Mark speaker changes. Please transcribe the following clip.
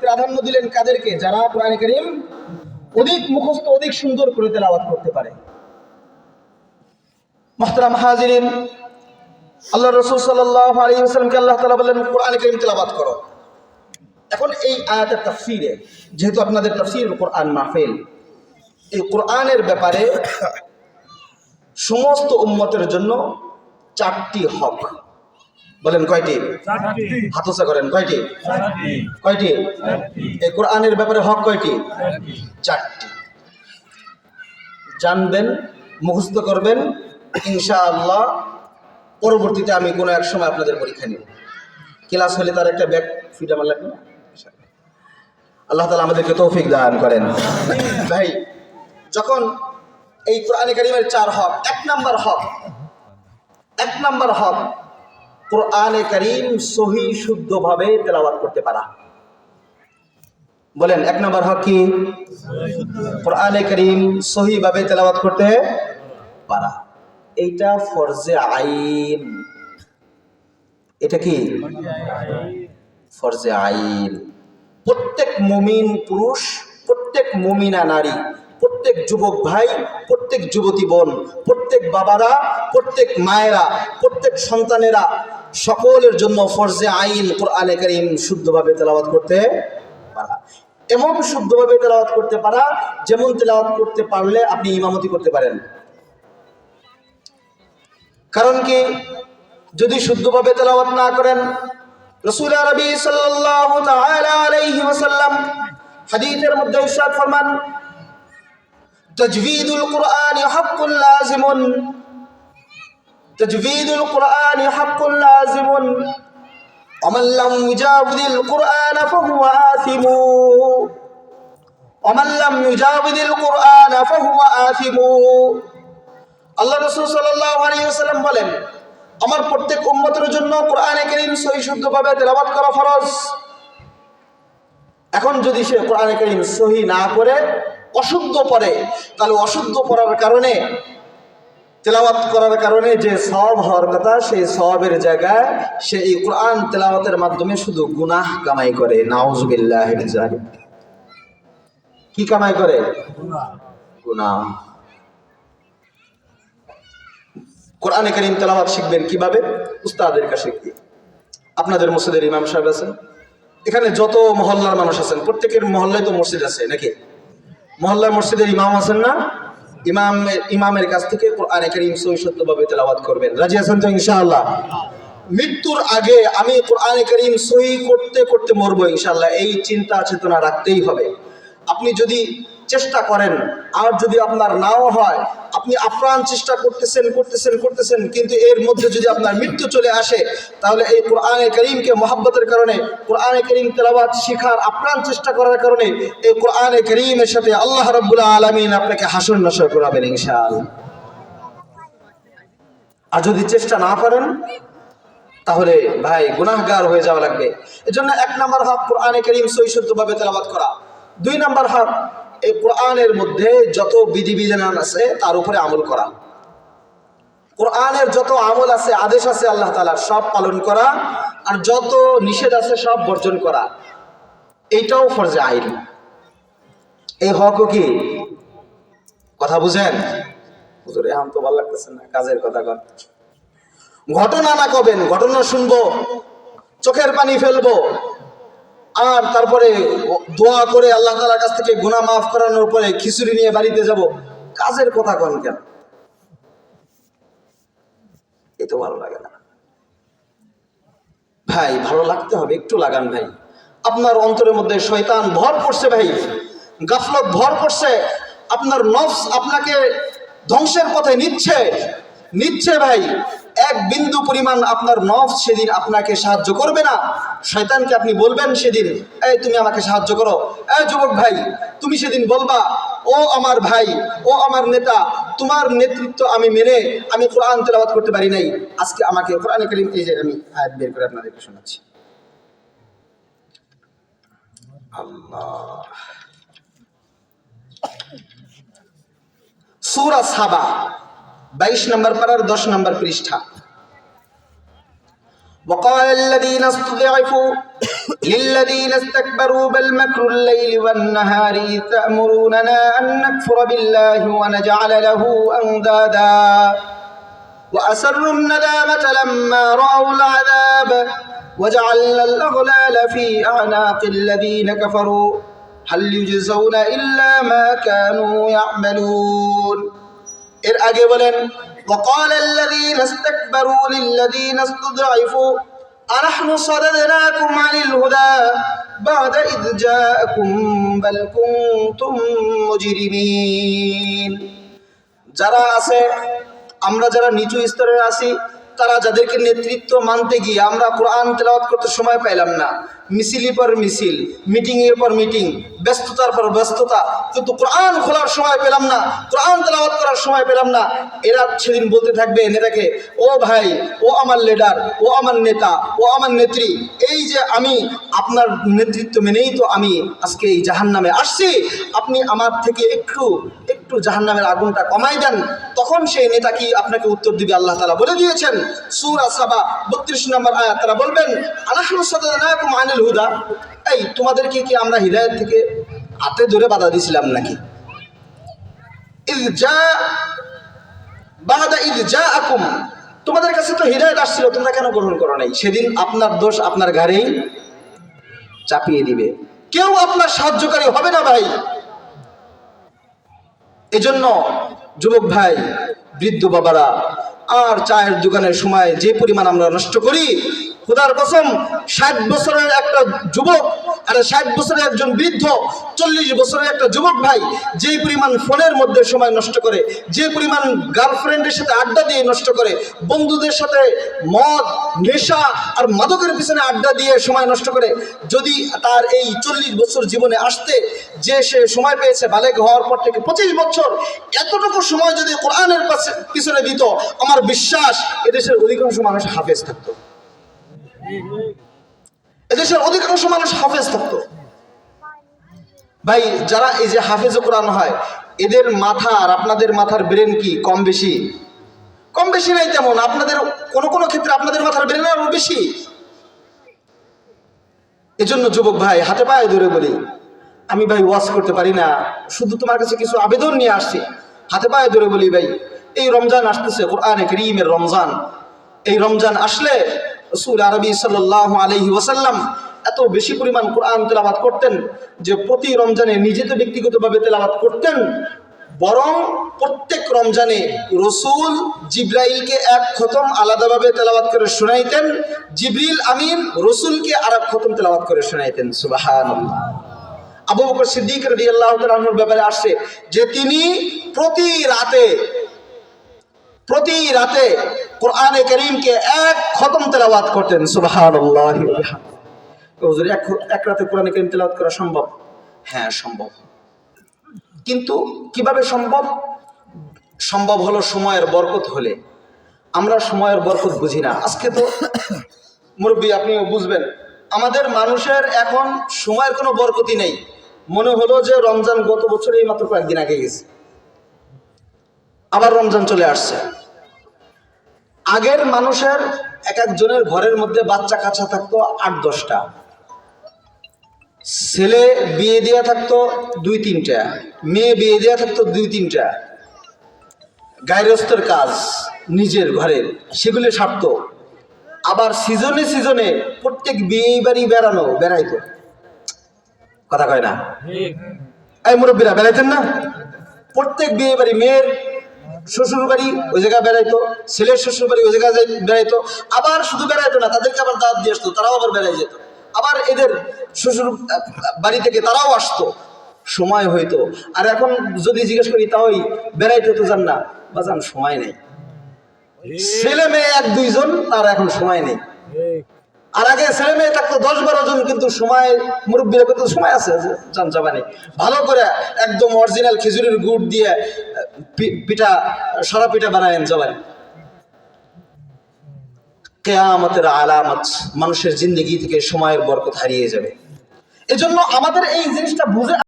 Speaker 1: প্রাধান্য দিলেন কাদেরকে? যারা কোরআনে কারীম অধিক মুখস্থ, অধিক সুন্দর করে তেলাওয়াত করতে পারে। মুহতারাম হাজিরিন, আল্লাহ রাসূল সাল্লাল্লাহু আলাইহি ওয়াসাল্লামকে আল্লাহ তাআলা বললেন কোরআনে কারীম তেলাওয়াত করো। এখন এই আয়াতের তাফসীরে, যেহেতু আপনাদের তাফসীরুল কোরআন মাহফিল, এই কোরআনের ব্যাপারে সমস্ত উম্মতের জন্য 4টি হক। বলেন কয়টি? হাত উঁচা করেন। কয়টি? কয়টি? এই কোরআনের ব্যাপারে হক কয়টি? 4টি। জানবেন, মুখস্থ করবেন, ইনশাআল্লাহ পরবর্তীতে আমি কোনো এক সময় আপনাদের পরীক্ষা নিব। ক্লাস হলে তার একটা ব্যাগ ফিট আমার লাগবে না। আল্লাহ তাআলা আমাদেরকে তৌফিক দান করেন। ভাই, যখন এই কোরআনে কারীমের 4 হক, 1 নাম্বার হক কোরআনে কারীম সহি শুদ্ধভাবে তেলাওয়াত করতে পারা। বলেন 1 নাম্বার হক কি? কোরআনে কারীম সহিভাবে তেলাওয়াত করতে পারা। এইটা ফরজে আইন। এটা কি? ফরজে আইন। প্রত্যেক মুমিন পুরুষ, প্রত্যেক মুমিনা নারী, প্রত্যেক যুবক ভাই, প্রত্যেক যুবতী বোন, প্রত্যেক বাবারা, প্রত্যেক মায়েরা, প্রত্যেক সন্তানেরা, সকলের জন্য ফরজে আইন কোরআনে কারীম শুদ্ধভাবে তেলাওয়াত করতে পারা। এমন শুদ্ধভাবে তেলাওয়াত করতে পারা যেমন তেলাওয়াত করতে পারলে আপনি ইমামতি করতে পারেন। কারণ কি? যদি শুদ্ধভাবে তেলাওয়াত না করেন, রাসূল আরবি সাল্লাল্লাহু তাআলা আলাইহি ওয়াসাল্লাম হাদিসের মধ্যে ইরশাদ ফরমান, তাজবীদুল কুরআনি হাক্কুন লাযিমুন, তাজবীদুল কুরআনি হাক্কুন লাযিমুন, ওমান লাম ইউজাবিদিল কুরআন ফাহুয়া আথিমু, ওমান লাম ইউজাবিদিল কুরআন ফাহুয়া আথিমু। আল্লাহ রাসূল সাল্লাল্লাহু আলাইহি ওয়াসাল্লাম বলেন, আমার প্রত্যেক উম্মতের জন্য কোরআনে কারীম সহি শুদ্ধভাবে তেলাওয়াত করা ফরজ। এখন যদি সে কোরআনে কারীম সহি না করে অশুদ্ধ পড়ে, তাহলে অশুদ্ধ পড়ার কারণে, তেলাওয়াত করার কারণে যে সওয়াব হওয়ার কথা, সেই সওয়াবের জায়গায় সে এই কোরআন তেলাওয়াতের মাধ্যমে শুধু গুনাহ কামাই করে। নাউযুবিল্লাহি মিন যালিক। কি কামাই করে? গুনাহ। কোরআনে কারীম তেলাওয়াত শিখবেন কিভাবে? উস্তাদের কাছে গিয়ে। আপনাদের মসজিদের ইমাম সাহেব আছেন, এখানে যত মহল্লার মানুষ আছেন, প্রত্যেকের মহল্লায় তো মসজিদ আছে নাকি? মহল্লার মসজিদের ইমাম আছেন না? ইমামের কাছ থেকে কোরআনে কারীম সহি শুদ্ধভাবে তেলাওয়াত করবেন। রাজি আছেন তো ইনশাআল্লাহ? মৃত্যুর আগে আমি কোরআনে কারীম সহি করতে করতে মরবো ইনশাআল্লাহ, এই চিন্তা চেতনা রাখতেই হবে। আপনি যদি চেষ্টা করেন আর যদি আপনার নাও হয়, আপনি আপ্রাণ চেষ্টা করতেছেন, কিন্তু এর মধ্যে যদি আপনার মৃত্যু চলে আসে, তাহলে এই কোরআনে কারীমকে মহব্বতের কারণে, কোরআনে কারীম তেলাওয়াত শিখার আপ্রাণ চেষ্টা করার কারণে এই কোরআনে কারীমের সাথে আল্লাহ রাব্বুল আলামিন আপনাকে হাসর নাসর করাবেন ইনশাআল্লাহ। আর যদি চেষ্টা না করেন তাহলে ভাই গুনাহগার হয়ে যাওয়া লাগবে। এজন্য 1 নাম্বার হক কোরআনে কারীম সহি শুদ্ধভাবে তেলাওয়াত করা। 2 নাম্বার হক এই কোরআনের মধ্যে যত বিধিবিধান আছে তার উপরে আমল করা। কোরআনের যত আমল আছে, আদেশ আছে আল্লাহ তাআলার, সব পালন করা, আর যত নিষেধ আছে সব বর্জন করা। এইটাও ফরজে আইন। এই হকও কি? কথা বুঝেন? হুজুর এখন তো ভালো লাগতেছে না, কাজের কথা কর। ঘটনা না কবেন, ঘটনা শুনবো, চোখের পানি ফেলবো, আর তারপরে দোয়া করে আল্লাহ তাআলার কাছ থেকে গুনাহ মাফ করানোর পরে খিচুড়ি নিয়ে বাড়িতে যাব। কাজের কথা কোন কেন? এই তো ভালো লাগে না ভাই। ভালো লাগতে হবে, একটু লাগান ভাই। আপনার অন্তরের মধ্যে শয়তান ভর করছে ভাই, গাফলত ভর করছে, আপনার নফস আপনাকে ধ্বংসের পথে নিচ্ছে ভাই। 1 বিন্দু পরিমাণ আপনার নফস সেদিন আপনাকে সাহায্য করবে না। শয়তানকে আপনি বলবেন সেদিন, এই তুমি আমাকে সাহায্য করো। এই যুবক ভাই, তুমি সেদিন বলবা, ও আমার ভাই, ও আমার নেতা, তোমার নেতৃত্ব আমি মেনে আমি কোরআন তেলাওয়াত করতে পারি নাই, আজকে আমাকে কোরআনে কারীম, এই যে আমি আয়াত বের করে আপনাদেরকে শোনাচ্ছি। আল্লাহ, সূরা সাবা 22 নম্বর পারার 10 নম্বর পৃষ্ঠা। وقال الذين استضعفوا للذين استكبروا بل مكر الليل والنهار إذ تأمروننا أن نكفر بالله ونجعل له أندادا وأسروا الندامة لما رأوا العذاب وجعلنا الأغلال في أعناق الذين كفروا هل يجزون إلا ما كانوا يعملون এর আগে বলেন وقال الذين استكبروا للذين استضعفوا أنحن صددناكم عن الهدى بعد إذ جاءكم بل كنتم مجرمين যারা আছে আমরা যারা নিচু স্তরের আছি তারা যাদেরকে নেতৃত্ব মানতে গিয়ে আমরা কোরআন তেলাওয়াত করতে সময় পাইলাম না, মিছিলের পর মিছিল, মিটিংয়ের পর মিটিং, ব্যস্ততার পর ব্যস্ততা, কিন্তু কোরআন খোলার সময় পেলাম না, কোরআন তেলাওয়াত করার সময় পেলাম না। এরা সেদিন বলতে থাকবে নেতাকে, ও ভাই, ও আমার লিডার, ও আমার নেতা, ও আমার নেত্রী, এই যে আমি আপনার নেতৃত্ব মেনেই তো আমি আজকে এই জাহান্নামে আসছি, আপনি আমার থেকে একটু জাহান্নামের আগুনটা কমাই দেন। তখন সেই নেতা কি আপনাকে উত্তর দিবে? আল্লাহ তাআলা বলে দিয়েছেন সূরা সাবা 32 নম্বর আয়াত, তারা বলবেন আনাহনু সাদানাকুম আনিল হুদা, এই তোমাদেরকে কি আমরা হিদায়াত থেকে হাতে ধরে বাধা দিয়েছিলাম নাকি? ইয জা বাদা ইয জাআকুম, তোমাদের কাছে তো হিদায়াত আসছিল, তোমরা কেন গ্রহণ করো নাই? সেদিন আপনার দোষ আপনার ঘাড়েই চাপিয়ে দিবে, কেউ আপনার সাহায্যকারী হবে না ভাই। এজন্য যুবক ভাই, বৃদ্ধ বাবারা, আর চায়ের দোকানের সময় যে পরিমাণ আমরা নষ্ট করি, খোদার কসম 60 বছরের একটা যুবক আর 60 বছরের একজন বৃদ্ধ, 40 বছরের একটা যুবক ভাই যে পরিমাণ ফোনের মধ্যে সময় নষ্ট করে, যে পরিমাণ গার্লফ্রেন্ডের সাথে আড্ডা দিয়ে নষ্ট করে, বন্ধুদের সাথে মদ, নেশা আর মাদকের পিছনে আড্ডা দিয়ে সময় নষ্ট করে, যদি তার এই 40 বছর জীবনে আসতে যে সে সময় পেয়েছে বালেগ হওয়ার পর থেকে 25 বছর, এতটুকু সময় যদি কোরআনের পিছনে দিত, আমার বিশ্বাস এদেশের অধিকাংশ মানুষ হাফেজ থাকতো, এদেশের অধিকাংশ মানুষ হাফেজ থাকতো। ভাই, যারা এই যে হাফেজ কোরআন হয়, এদের মাথা আর আপনাদের মাথার ব্রেন কি কম বেশি? কম বেশি নাই তেমন, আপনাদের কোনো ক্ষেত্রে আপনাদের মাথার ব্রেন আরো বেশি। এজন্য যুবক ভাই, হাতে পায়ে ধরে বলি, আমি ভাই ওয়াজ করতে পারি না, শুধু তোমার কাছে কিছু আবেদন নিয়ে আসছি, হাতে পায়ে ধরে বলি ভাই, এই রমজান আসতেছে, কোরআনে কারীমের রমজান, এই রমজান আসলে রাসূল আরবি সাল্লাল্লাহু আলাইহি ওয়াসাল্লাম এত বেশি পরিমাণ কোরআন তেলাওয়াত করতেন যে প্রতি রমজানে নিজে তো ব্যক্তিগতভাবে তেলাওয়াত করতেন, বরং প্রত্যেক রমজানে রাসূল জিবরাইলকে এক খতম আলাদাভাবে তেলাওয়াত করে শোনাইতেন, জিবরিল আমিন রাসূলকে আরেক খতম তেলাওয়াত করে শোনাইতেন। সুবহানাল্লাহ। আবু বকর সিদ্দিক রাদিয়াল্লাহু তাআলা আনহুর ব্যাপারে আসছে যে তিনি প্রতি রাতে কোরআনে কারীমকে এক খতম তেলাওয়াত করতেন। সুবহানাল্লাহ। হুজুর, এক রাতে কোরআনে কারীম তেলাওয়াত করা সম্ভব? হ্যাঁ সম্ভব, কিন্তু কিভাবে সম্ভব? সম্ভব হলো সময়ের বরকত হলে। আমরা সময়ের বরকত বুঝি না। আজকে তো মুরব্বী, আপনিও বুঝবেন, আমাদের মানুষের এখন সময়ের কোনো বরকতই নেই। মনে হলো যে রমজান গত বছর এই মাত্র কয়েকদিন আগে গেছে, আবার রমজান চলে আসছে। আগের মানুষের এক একজনের ঘরের মধ্যে বাচ্চা কাচ্চা থাকতো 8-10টা, ছেলে বিয়ে দেওয়া থাকতো 2-3টা, মেয়ে বিয়ে দেওয়া থাকতো 2-3টা, গায়রস্থের কাজ নিজের ঘরের সেগুলো সারতো। আবার সিজনে প্রত্যেক বিয়ে বাড়ি বেড়াইতো। কথা কয় না? এই মুরব্বীরা বেড়াইতেন না? প্রত্যেক বিয়ে বাড়ি, মেয়ের শ্বশুর বাড়ি ওই জায়গায় বেড়াইতো, ছেলের শ্বশুর বাড়ি ওই জায়গায় বেড়াইতো। আবার শুধু বেড়াইতো না, তাদেরকে আবার দাওয়াত দিয়ে আসতো, তারাও আবার বেড়াই যেত। আবার এদের শ্বশুর বাড়ি থেকে তারাও আসতো, সময় হইতো। আর এখন যদি জিজ্ঞেস করি, তাই বেড়াইতে তো যান না, বাজান সময় নেই। ছেলে মেয়ে 1-2 জন, তার এখন সময় নেই। আর আগে ছেলে মেয়ে থাকতো 10-12 জন, কিন্তু সময় মুরব্বীরা কত সময় আছে, জান যাবানি ভালো করে একদম অরিজিনাল খেজুরের গুড় দিয়ে সরা পিঠা বানায়েন জবানি। কিয়ামতের আলামত, মানুষের জিন্দেগি থেকে সময়ের বরকত হারিয়ে যাবে। এজন্য আমাদের এই জিনিসটা বুঝে